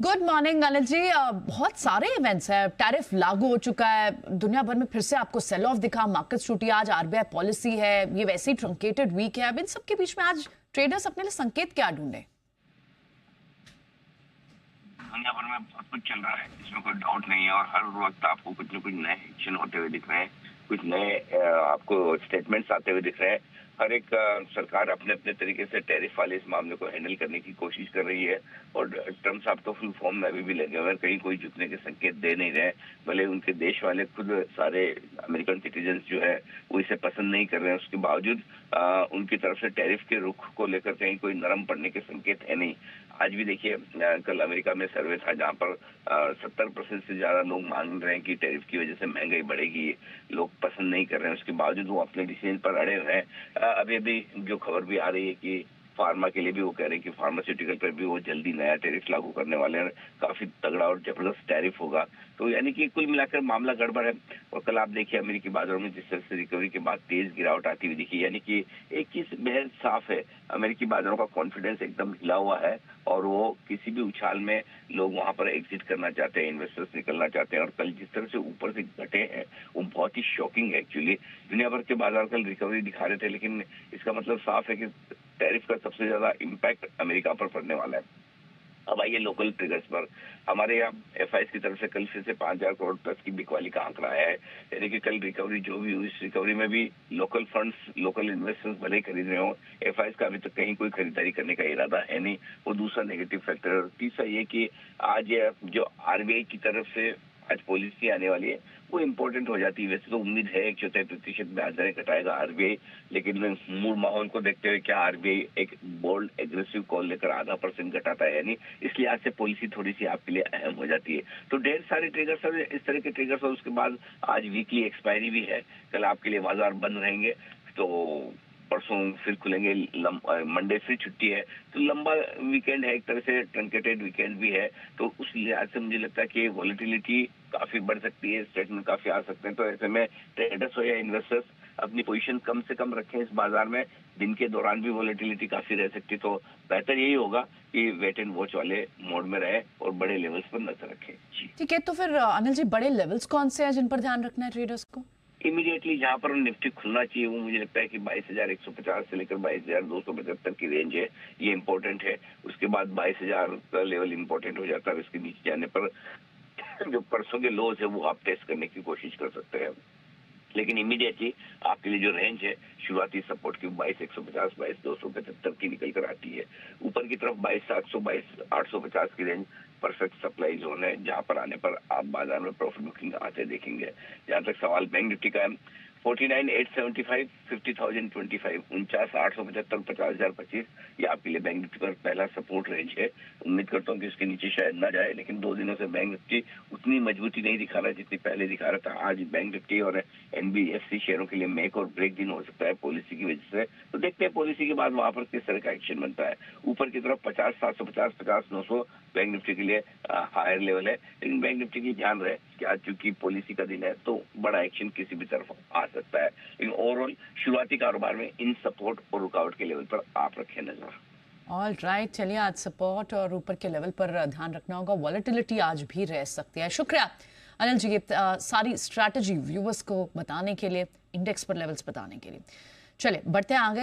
Good morning Anil ji. बहुत सारे events है, टैरिफ लागू हो चुका है, दुनिया भर में फिर से आपको सेल ऑफ दिखा, मार्केट छूटी, आज आरबीआई पॉलिसी है, ये वैसे ही ट्रंकेटेड वीक है। अब इन सबके बीच में आज ट्रेडर्स अपने लिए संकेत क्या ढूंढे? दुनिया भर में बहुत कुछ चल रहा है, इसमें कोई डाउट नहीं है और हर वक्त आपको कुछ न कुछ नए एक्शन होते हुए दिख रहे हैं, कुछ नए आपको स्टेटमेंट्स आते हुए दिख रहे हैं। हर एक सरकार अपने अपने तरीके से टैरिफ वाले इस मामले को हैंडल करने की कोशिश कर रही है और ट्रम्प साहब तो फुल फॉर्म में अभी भी लगे हुए, कहीं कोई झुकने के संकेत दे नहीं रहे। भले उनके देश वाले खुद सारे अमेरिकन सिटीजन जो है वो इसे पसंद नहीं कर रहे हैं, उसके बावजूद उनकी तरफ से टैरिफ के रुख को लेकर कहीं कोई नरम पड़ने के संकेत है नहीं। आज भी देखिए, कल अमेरिका में सर्वे था जहां पर 70% से ज्यादा लोग मान रहे हैं कि टैरिफ की वजह से महंगाई बढ़ेगी, लोग पसंद नहीं कर रहे हैं, उसके बावजूद वो अपने डिसीजन पर अड़े हुए हैं। अभी अभी जो खबर भी आ रही है कि फार्मा के लिए भी वो कह रहे हैं कि फार्मास्यूटिकल पर भी वो जल्दी नया टैरिफ लागू करने वाले हैं, काफी तगड़ा और जबरदस्त टैरिफ होगा। तो यानी कि कुल मिलाकर मामला गड़बड़ है। और कल आप देखिए अमेरिकी बाजारों में जिस तरह से रिकवरी के बाद तेज गिरावट आती हुई दिखी, यानी कि एक चीज बेहद साफ है, अमेरिकी बाजारों का कॉन्फिडेंस एकदम हिला हुआ है और वो किसी भी उछाल में लोग वहां पर एग्जिट करना चाहते हैं, इन्वेस्टर्स निकलना चाहते हैं। और कल जिस तरह से ऊपर से घटे हैं वो बहुत ही शॉकिंग है। एक्चुअली दुनिया भर के बाजार कल रिकवरी दिखा रहे थे, लेकिन इसका मतलब साफ है कि टैरिफ का सबसे ज्यादा इम्पैक्ट अमेरिका पर पड़ने वाला है। अब आइए लोकल ट्रिगर्स पर। हमारे यहाँ एफआईएस की तरफ से कल फिर से 5,000 करोड़ प्लस की बिकवाली का आंकड़ा आया है। यानी कि कल रिकवरी जो भी हुई, इस रिकवरी में भी लोकल फंड्स, लोकल इन्वेस्टर्स भले ही खरीद रहे हो, एफआईएस का अभी तक कहीं कोई खरीदारी करने का इरादा है नहीं। वो दूसरा नेगेटिव फैक्टर है। तीसरा ये कि आज जो आरबीआई की तरफ से आज पॉलिसी आने वाली है वो इम्पोर्टेंट हो जाती है। वैसे तो उम्मीद है 1.4% ब्याज दरें घटाएगा आरबीआई, लेकिन मूल माहौल को देखते हुए क्या आरबीआई एक बोल्ड एग्रेसिव कॉल लेकर 0.5% घटाता है, यानी इसलिए आज से पॉलिसी थोड़ी सी आपके लिए अहम हो जाती है। तो ढेर सारे ट्रिगर्स हैं, इस तरह के ट्रिगर्स। और उसके बाद आज वीकली एक्सपायरी भी है, कल आपके लिए बाजार बंद रहेंगे, तो परसों फिर खुलेंगे, मंडे फिर छुट्टी है, तो लंबा वीकेंड है, एक तरह से ट्रंकेटेड वीकेंड भी है। तो उस लिहाज से मुझे लगता है कि वॉलेटिलिटी काफी बढ़ सकती है, स्टेटमेंट काफी आ सकते हैं। तो ऐसे में ट्रेडर्स हो या इन्वेस्टर्स अपनी पोजीशन कम से कम रखें इस बाजार में। दिन के दौरान भी वॉलेटिलिटी काफी रह सकती है, तो बेहतर यही होगा कि वेट एंड वॉच वाले मोड में रहे और बड़े लेवल्स पर नजर रखें। ठीक है, तो फिर अनिल जी, बड़े लेवल्स कौन से हैं जिन पर ध्यान रखना है ट्रेडर्स को? इमीडिएटली जहां पर निफ्टी खुलना चाहिए वो मुझे लगता है कि 22,150 से लेकर 22,275 की रेंज है, ये इंपॉर्टेंट है। उसके बाद 22,000 का लेवल इंपॉर्टेंट हो जाता है। इसके नीचे जाने पर जो परसों के लोज है वो आप टेस्ट करने की कोशिश कर सकते हैं, लेकिन इमीडिएटली आपके लिए जो रेंज है शुरुआती सपोर्ट की 22,150, 22,275 की निकल कर आती है। ऊपर की तरफ 22,700, 22,850 की रेंज परफेक्ट सप्लाई जोन है, जहां पर आने पर आप बाजार में प्रॉफिट बुकिंग आते देखेंगे। जहां तक सवाल बैंक निफ्टी का है, 49,875, 50,025, 49,875, 50,025, ये आपके लिए बैंक निफ्टी पर पहला सपोर्ट रेंज है। उम्मीद करता हूँ कि उसके नीचे शायद ना जाए, लेकिन 2 दिनों से बैंक निफ्टी उतनी मजबूती नहीं दिखा रहा जितनी पहले दिखा रहा था। आज बैंक निफ्टी और एनबीएफसी शेयरों के लिए मेक और ब्रेक दिन हो सकता है पॉलिसी की वजह से। तो देखते हैं पॉलिसी के बाद वहां पर किस तरह का एक्शन बनता है। ऊपर की तरफ 50,750, 50,900 बैंक निफ्टी के लिए हायर लेवल है, लेकिन बैंक निफ्टी की ध्यान रहे कि आज चूंकि पॉलिसी का दिन है तो बड़ा एक्शन किसी भी तरफ आ सकता है। लेकिन ओवरऑल शुरुआती कारोबार में इन सपोर्ट और रुकावट के लेवल पर आप रखें नजर। ऑल राइट, चलिए आज सपोर्ट और ऊपर के लेवल पर ध्यान रखना होगा। वॉलेटिलिटी आज भी रह सकती है। शुक्रिया अनिल जी, ये सारी स्ट्रैटेजी व्यूअर्स को बताने के लिए, इंडेक्स पर लेवल्स बताने के लिए। चलिए बढ़ते हैं आगे।